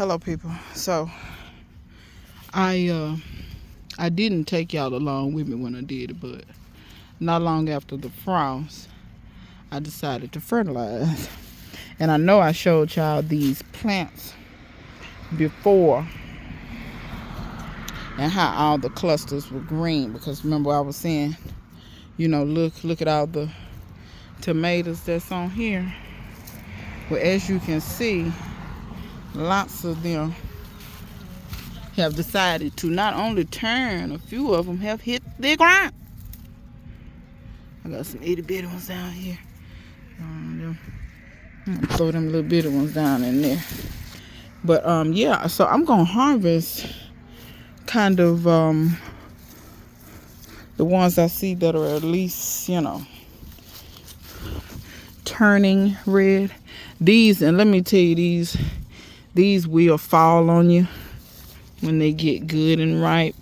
Hello, people. So I didn't take y'all along with me when I did it, but not long after the frost, I decided to fertilize. And I know I showed y'all these plants before and how all the clusters were green, because remember I was saying, you know, look at all the tomatoes that's on here. Well, as you can see, lots of them have decided to not only turn, a few of them have hit the ground. I got some itty bitty ones down here. I'm gonna throw them little bitty ones down in there. But yeah, so I'm gonna harvest kind of the ones I see that are at least, you know, turning red. These, and let me tell you, these will fall on you when they get good and ripe.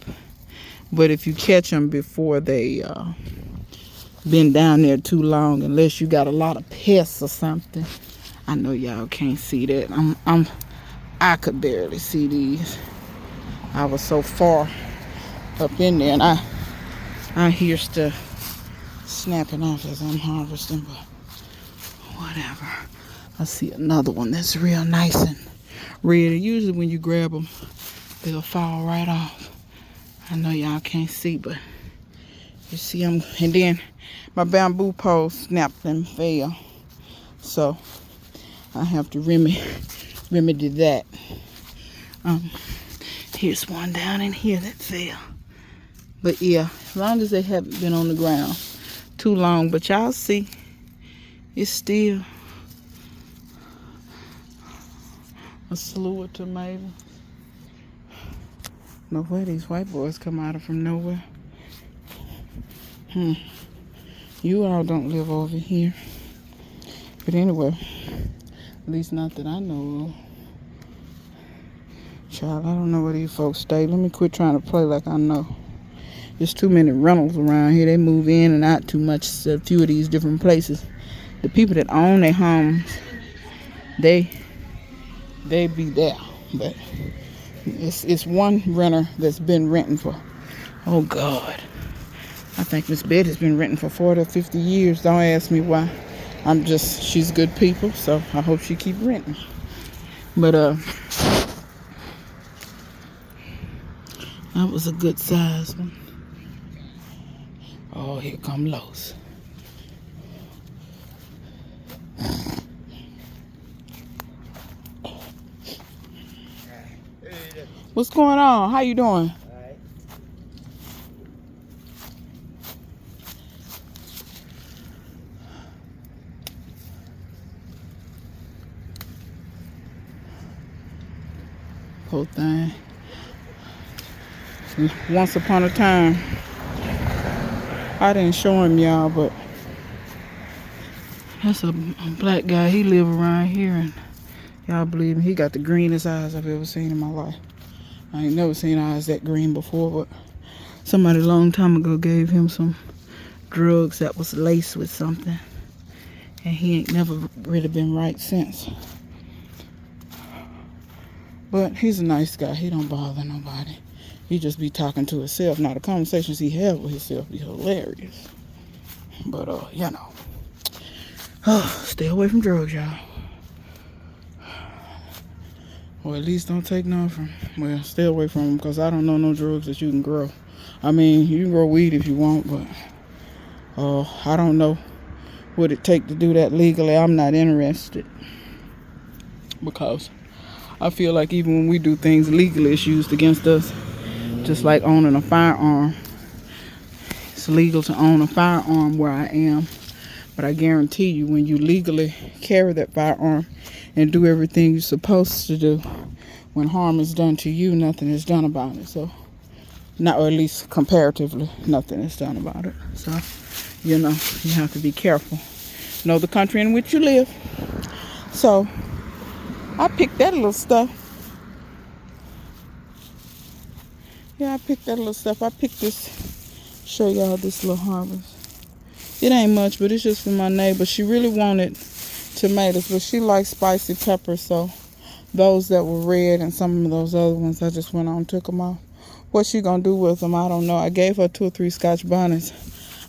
But if you catch them before they been down there too long, unless you got a lot of pests or something. I know y'all can't see that. I could barely see these. I was so far up in there, and I hear stuff snapping off as I'm harvesting, but whatever. I see another one that's real nice and red. Usually when you grab them, they'll fall right off. I know y'all can't see, but you see them. And then my bamboo pole snapped and fell, so I have to remedy that. Here's one down in here that fell. But yeah, as long as they haven't been on the ground too long. But y'all see, it's still a slew of tomatoes. Know where these white boys come out of from nowhere. You all don't live over here. But anyway, at least not that I know of. Child, I don't know where these folks stay. Let me quit trying to play like I know. There's too many rentals around here. They move in and out too much to a few of these different places. The people that own their homes, they be there. But it's one renter that's been renting for, oh God, I think Miss Betty's been renting for 40 or 50 years. Don't ask me why. She's good people, so I hope she keep renting. But that was a good size one. Oh, here come Los. What's going on? How you doing? Whole thing. Once upon a time, I didn't show him y'all, but that's a black guy. He live around here, and y'all believe me, he got the greenest eyes I've ever seen in my life. I ain't never seen eyes that green before, but somebody a long time ago gave him some drugs that was laced with something, and he ain't never really been right since. But he's a nice guy. He don't bother nobody. He just be talking to himself. Now, the conversations he have with himself be hilarious. But, you know. Stay away from drugs, y'all. Or at least don't take none from. Well, stay away from them, because I don't know no drugs that you can grow. I mean, you can grow weed if you want, but I don't know what it take to do that legally. I'm not interested. Because I feel like even when we do things legally, it's used against us. Just like owning a firearm. It's legal to own a firearm where I am. But I guarantee you, when you legally carry that firearm and do everything you're supposed to do, when harm is done to you, nothing is done about it. So, not, or at least comparatively, nothing is done about it. So, you know, you have to be careful. Know the country in which you live. So, I picked that little stuff. Yeah, I picked that little stuff. I picked this, show y'all this little harvest. It ain't much, but it's just for my neighbor. She really wanted tomatoes, but she likes spicy peppers, so Those that were red and some of those other ones, I just went on and took them off. What she gonna do with them, I don't know. I gave her 2 or 3 Scotch bonnets.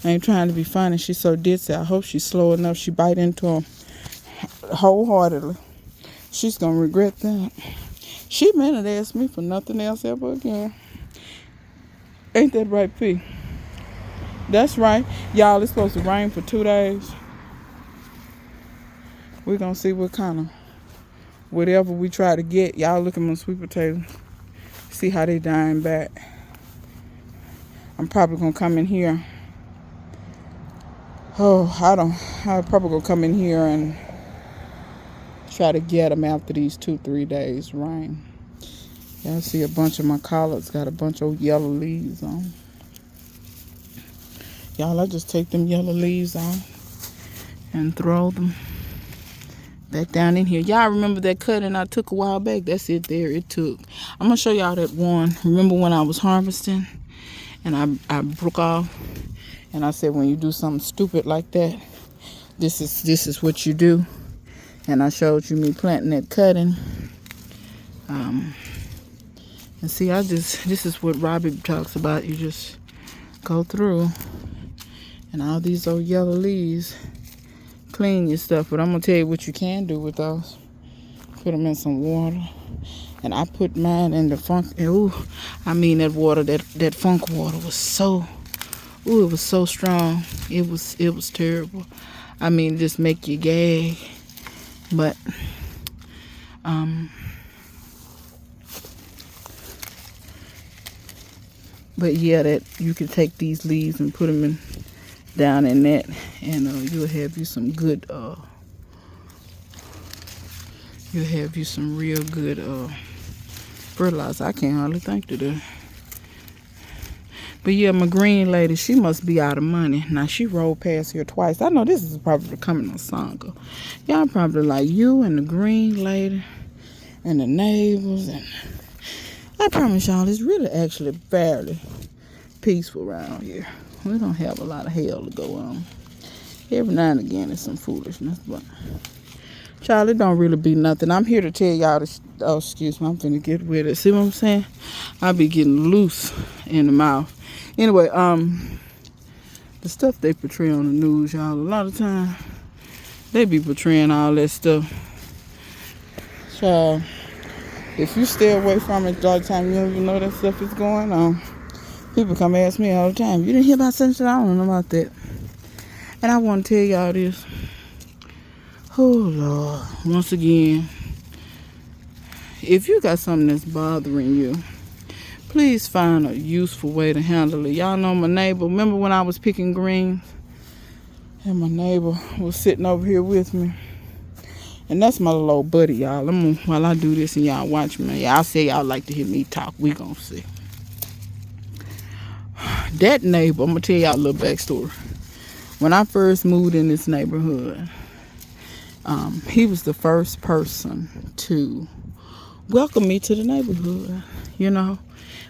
I ain't trying to be funny. She's so ditzy. I hope she's slow enough. She bite into them wholeheartedly. She's gonna regret that. She may not ask me for nothing else ever again. Ain't that right, P? That's right. Y'all, it's supposed to rain for 2 days. We're gonna see what kind of whatever we try to get. Y'all look at my sweet potatoes. See how they dying back. I'm probably gonna come in here. I'm probably gonna come in here and try to get them after these 2-3 days rain. Y'all see a bunch of my collards got a bunch of yellow leaves on. Y'all, I just take them yellow leaves off and throw them back down in here. Y'all remember that cutting I took a while back? That's it there. It took. I'm going to show y'all that one. Remember when I was harvesting and I broke off and I said, when you do something stupid like that, this is what you do. And I showed you me planting that cutting. And see, this is what Robbie talks about. You just go through and all these old yellow leaves, clean your stuff. But I'm going to tell you what you can do with those. Put them in some water. And I put mine in the funk. Ooh, I mean that water, that funk water was so, ooh, it was so strong. It was terrible. I mean, just make you gag. But, yeah, that you can take these leaves and put them down in that, and you'll have you some good, you'll have you some real good fertilizer. I can't hardly think today. But yeah, my green lady, she must be out of money. Now, she rolled past here twice. I know this is probably coming on Sangha. Y'all probably like you and the green lady and the neighbors. And I promise y'all, it's really actually fairly peaceful around here. We don't have a lot of hell to go on. Every now and again, it's some foolishness. But, child, it don't really be nothing. I'm here to tell y'all this. Oh, excuse me. I'm finna get with it. See what I'm saying? I be getting loose in the mouth. Anyway, the stuff they portray on the news, y'all, a lot of time, they be portraying all that stuff. Child, if you stay away from it, a lot of time you don't even know that stuff is going on. People come ask me all the time, you didn't hear about something? I don't know about that. And I want to tell y'all this. Oh, Lord. Once again, if you got something that's bothering you, please find a useful way to handle it. Y'all know my neighbor. Remember when I was picking greens? And my neighbor was sitting over here with me. And that's my little old buddy, y'all. While I do this and y'all watch me. Y'all say y'all like to hear me talk. We gonna see. That neighbor, I'm gonna tell y'all a little backstory. When I first moved in this neighborhood, he was the first person to welcome me to the neighborhood, you know.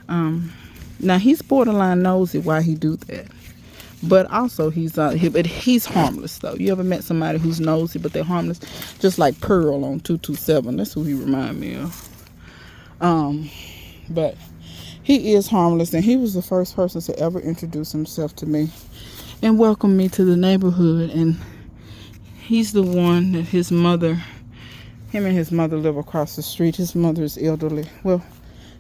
Now he's borderline nosy why he do that, but also he's harmless though. You ever met somebody who's nosy but they're harmless? Just like Pearl on 227. That's who he remind me of. But he is harmless, and he was the first person to ever introduce himself to me and welcome me to the neighborhood. And he's the one that him and his mother live across the street. His mother is elderly. Well,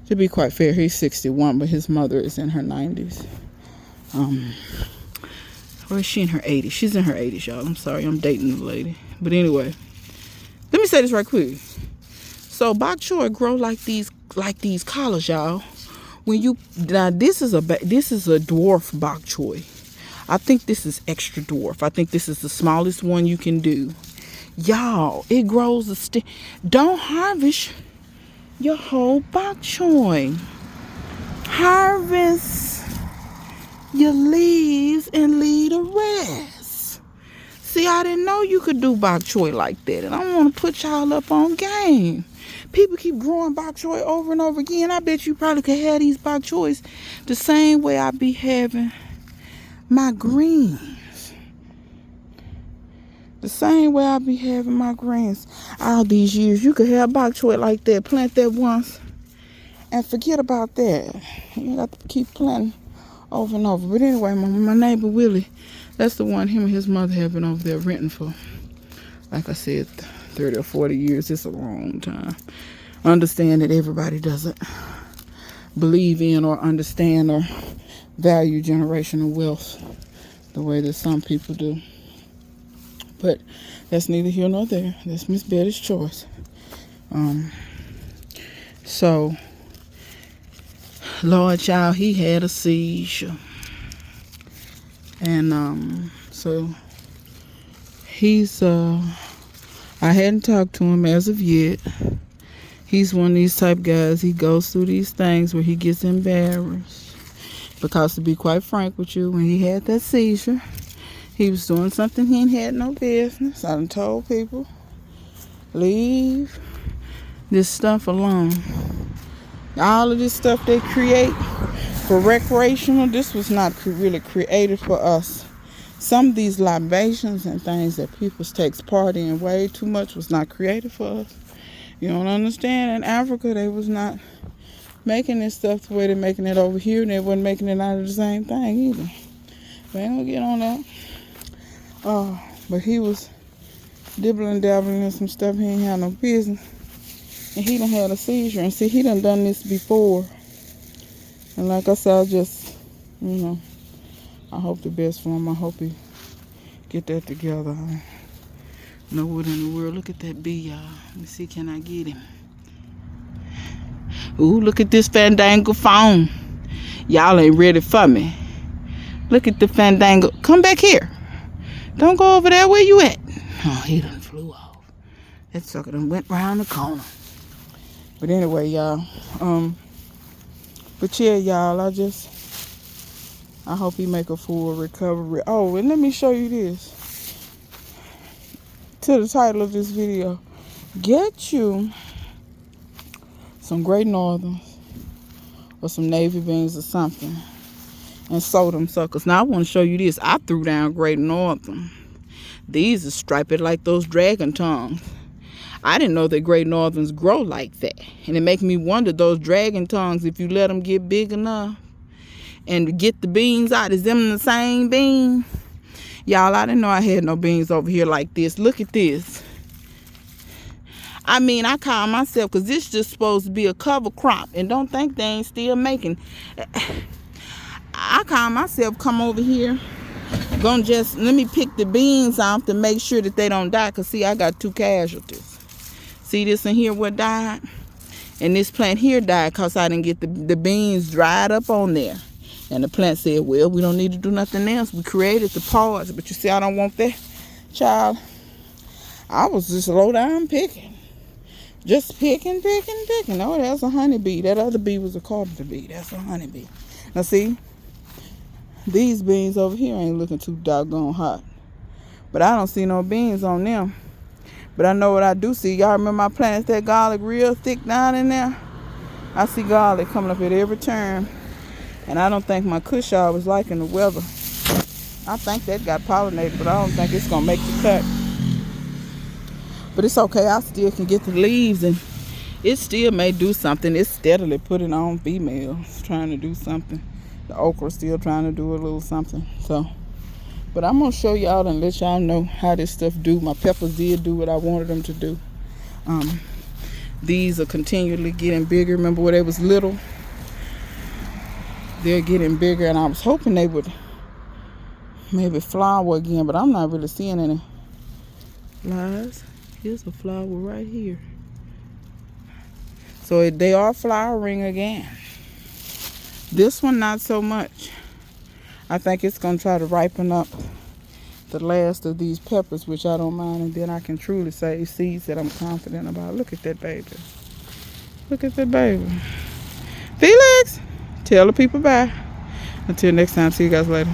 to be quite fair, he's 61, but his mother is in her 90s. Or is she in her 80s? She's in her 80s, y'all. I'm sorry, I'm dating the lady. But anyway, let me say this right quick. So bok choy grow like these collars, y'all. This is a dwarf bok choy. I think this is extra dwarf. I think this is the smallest one you can do. Y'all, it grows Don't harvest your whole bok choy. Harvest your leaves and leave the rest. See, I didn't know you could do bok choy like that, and I want to put y'all up on game. People keep growing bok choy over and over again. I bet you probably could have these bok choys the same way I be having my greens. The same way I be having my greens all these years. You could have bok choy like that. Plant that once and forget about that. You got to keep planting over and over. But anyway, my neighbor Willie, that's the one him and his mother have been over there renting for, like I said, 30 or 40 years. It's a long time. Understand that everybody doesn't believe in or understand or value generational wealth the way that some people do. But that's neither here nor there. That's Miss Betty's choice. So, Lord child, he had a seizure. And so he's I hadn't talked to him as of yet. He's one of these type guys. He goes through these things where he gets embarrassed. Because to be quite frank with you, when he had that seizure, he was doing something he ain't had no business. I done told people, leave this stuff alone. All of this stuff they create for recreational, this was not really created for us. Some of these libations and things that people takes part in way too much was not created for us. You don't understand? In Africa, they was not making this stuff the way they're making it over here, and they wasn't making it out of the same thing either. We ain't gonna get on that. But he was dibbling dabbling in some stuff he ain't had no business. And he done had a seizure. And see, he done this before. And like I said, I just, I hope the best for him. I hope he get that together. I know what in the world. Look at that bee, y'all. Let me see, can I get him? Ooh, look at this fandango phone. Y'all ain't ready for me. Look at the fandango. Come back here. Don't go over there. Where you at? Oh, he done flew off. That sucker done went round the corner. But anyway, y'all. But yeah, y'all, I hope he make a full recovery. Oh, and let me show you this. To the title of this video. Get you some Great Northerns or some Navy beans or something and sow them suckers. Now I want to show you this. I threw down Great Northern. These are striped like those dragon tongues. I didn't know that Great Northerns grow like that. And it make me wonder, those dragon tongues, if you let them get big enough and get the beans out, is them the same bean? Y'all, I didn't know I had no beans over here like this. Look at this. I mean, I call myself, because this just supposed to be a cover crop. And don't think they ain't still making. I call myself come over here. Gonna just, let me pick the beans off to make sure that they don't die. Because see, I got 2 casualties. See this in here what died? And this plant here died because I didn't get the beans dried up on there. And the plant said, well, we don't need to do nothing else. We created the pods. But you see, I don't want that. Child, I was just low down picking. Just picking. Oh, that's a honeybee. That other bee was a carpenter bee. That's a honeybee. Now see, these beans over here ain't looking too doggone hot. But I don't see no beans on them. But I know what I do see. Y'all remember I planted that garlic real thick down in there? I see garlic coming up at every turn. And I don't think my cushaw was liking the weather. I think that got pollinated, but I don't think it's going to make the cut. But it's okay. I still can get the leaves, and it still may do something. It's steadily putting on females, trying to do something. The okra still trying to do a little something. So, but I'm going to show y'all and let y'all know how this stuff do. My peppers did do what I wanted them to do. These are continually getting bigger. Remember when they was little? They're getting bigger, and I was hoping they would maybe flower again, but I'm not really seeing any flowers. Here's a flower right here. So they are flowering again. This one, not so much. I think it's going to try to ripen up the last of these peppers, which I don't mind, and then I can truly save seeds that I'm confident about. Look at that baby. Look at that baby. Felix, tell the people bye. Until next time, see you guys later.